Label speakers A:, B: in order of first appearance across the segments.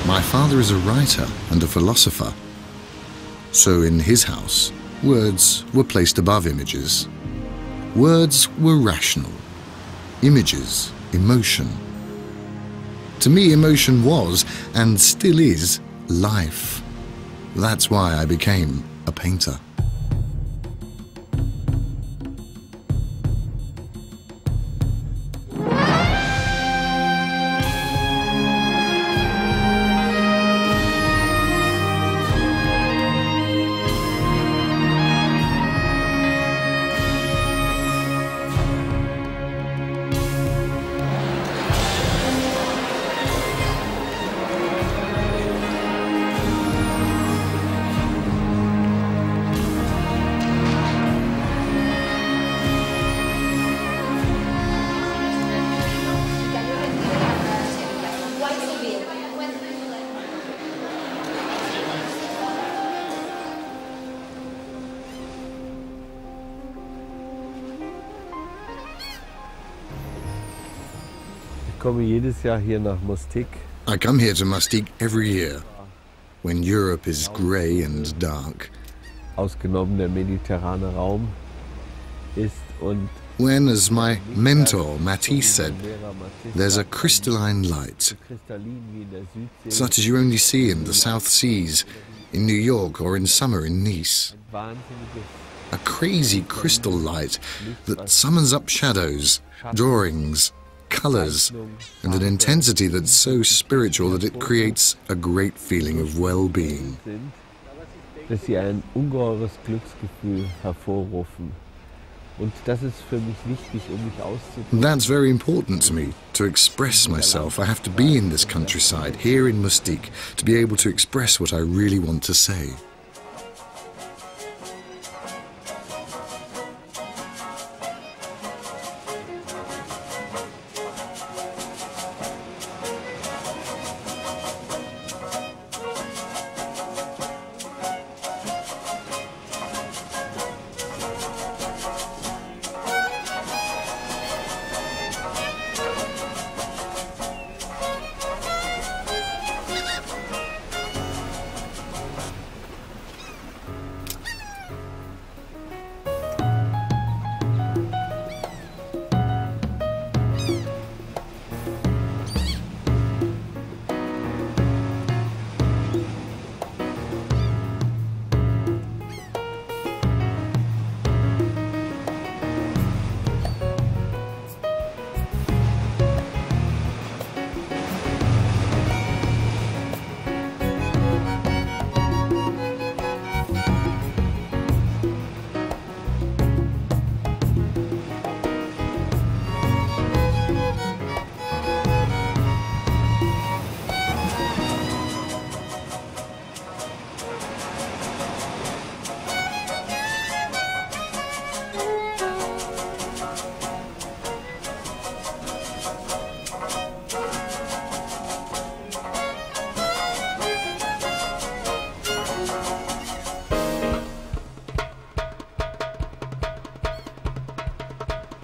A: My father is a writer and a philosopher. So in his house, words were placed above images. Words were rational. Images, emotion. To me, emotion was, and still is, life. That's why I became a painter.
B: Ich komme jedes Jahr hier nach Mustique.
A: I come here to Mustique every year, when Europe is grey and dark.
B: Ausgenommen der mediterrane Raum ist und
A: When, as my mentor Matisse said, there's a crystalline light, such as you only see in the South Seas, in New York, or in summer in Nice. A crazy crystal light that summons up shadows, drawings, colors, and an intensity that's so spiritual that it creates a great feeling of well-being.
B: dass sie ein ungeheures Glücksgefühl hervorrufen. Und das ist für mich wichtig, mich auszudrücken.
A: That's very important to me, to express myself. I have to be in this countryside, here in Mustique, to be able to express what I really want to say.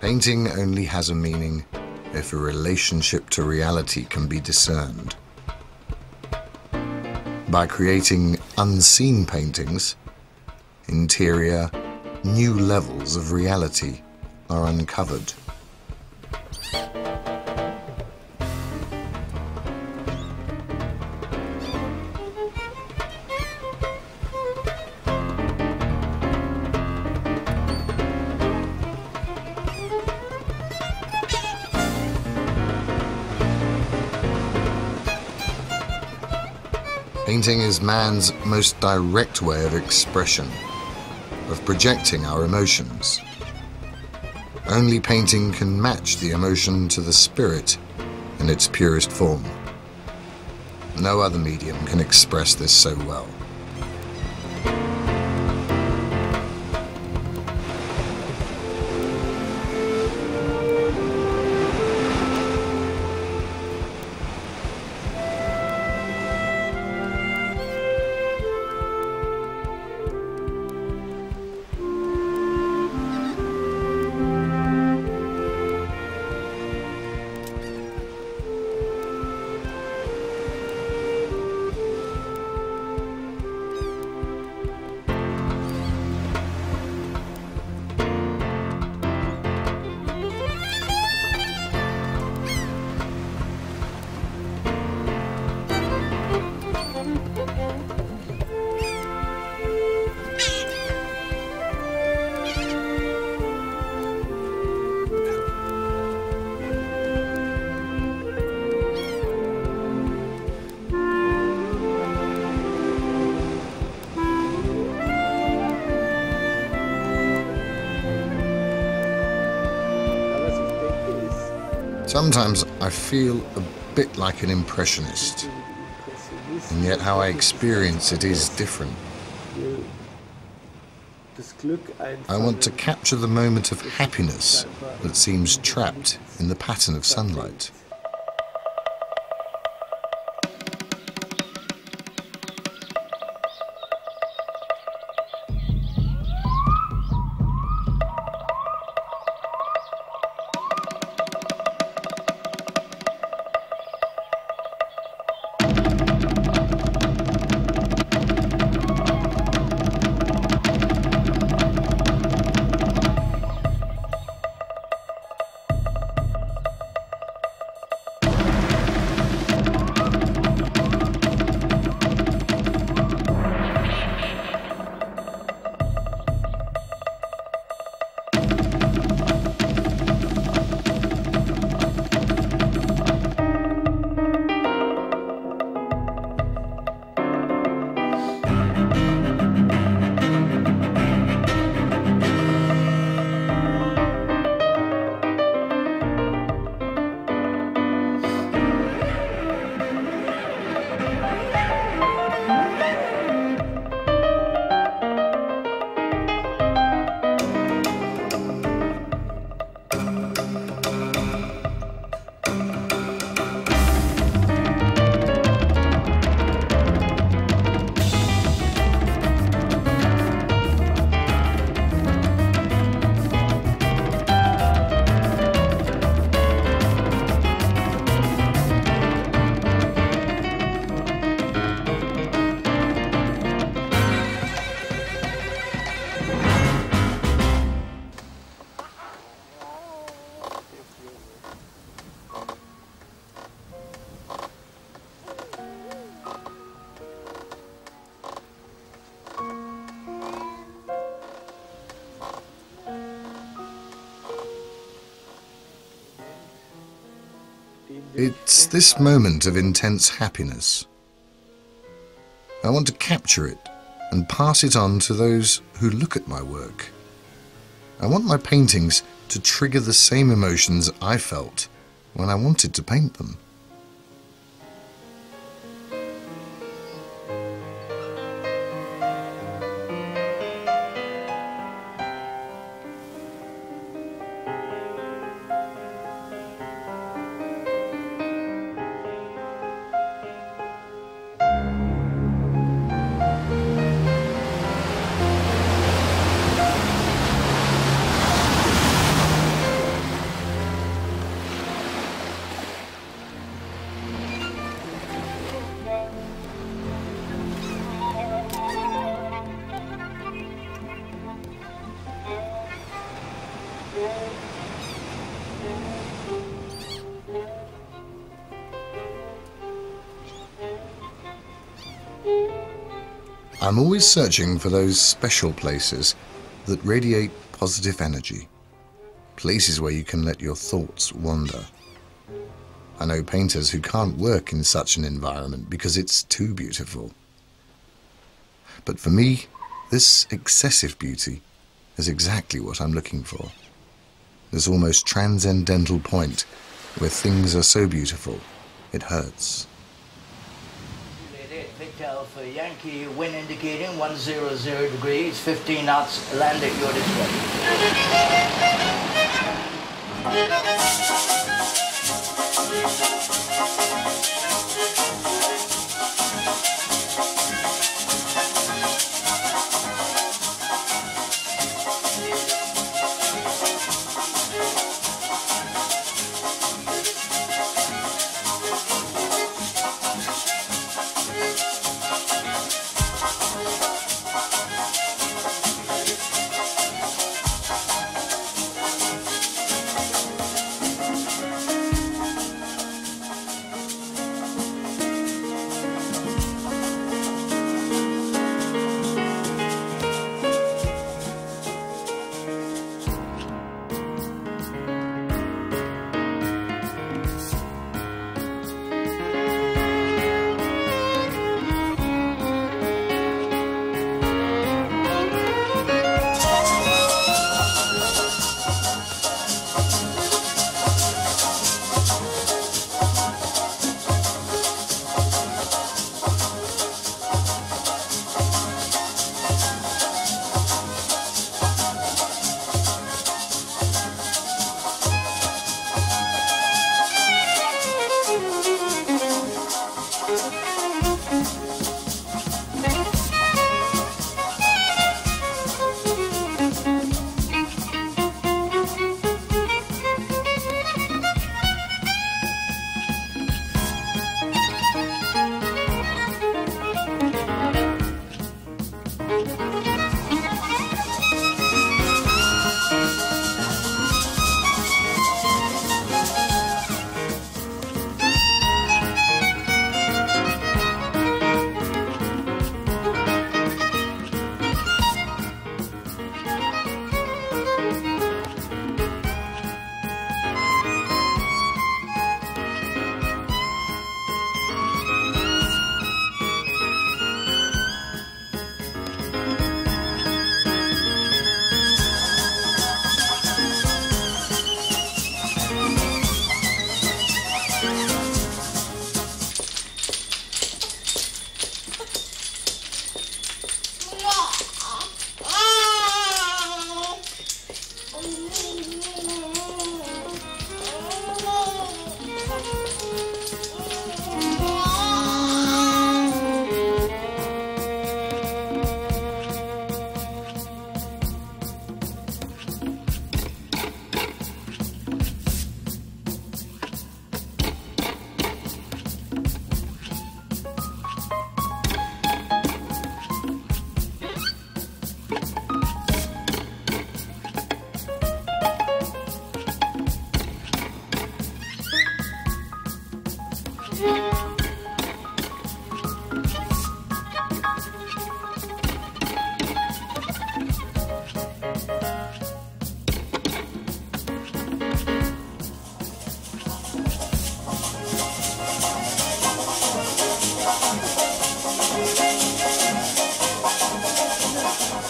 A: Painting only has a meaning if a relationship to reality can be discerned. By creating unseen paintings, interior, new levels of reality are uncovered. Painting is man's most direct way of expression, of projecting our emotions. Only painting can match the emotion to the spirit in its purest form. No other medium can express this so well. Sometimes I feel a bit like an impressionist, and yet how I experience it is different. I want to capture the moment of happiness that seems trapped in the pattern of sunlight. It's this moment of intense happiness. I want to capture it and pass it on to those who look at my work. I want my paintings to trigger the same emotions I felt when I wanted to paint them. I'm always searching for those special places that radiate positive energy, places where you can let your thoughts wander. I know painters who can't work in such an environment because it's too beautiful. But for me, this excessive beauty is exactly what I'm looking for. This almost transcendental point where things are so beautiful, it hurts.
C: Victor Alpha Yankee, wind indicating 100 degrees, 15 knots, land at your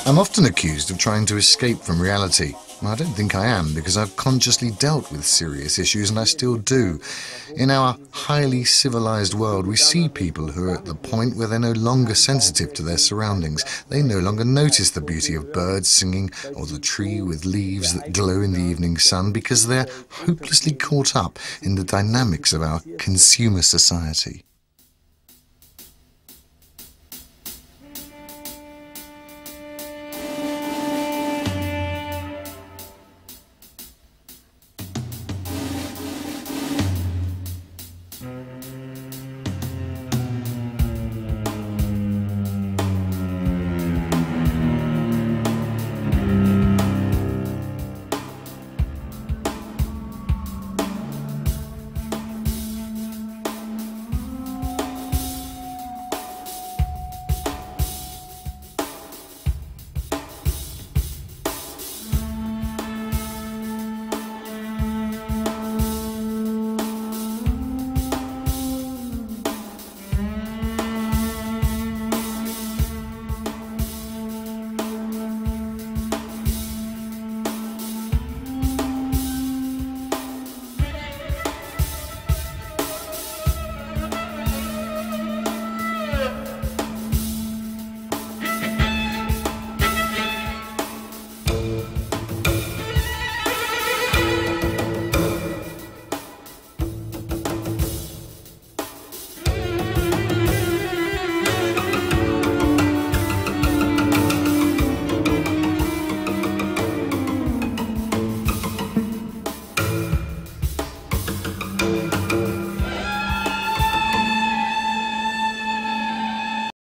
A: I'm often accused of trying to escape from reality. I don't think I am, because I've consciously dealt with serious issues, and I still do. In our highly civilized world, we see people who are at the point where they're no longer sensitive to their surroundings. They no longer notice the beauty of birds singing or the tree with leaves that glow in the evening sun, because they're hopelessly caught up in the dynamics of our consumer society.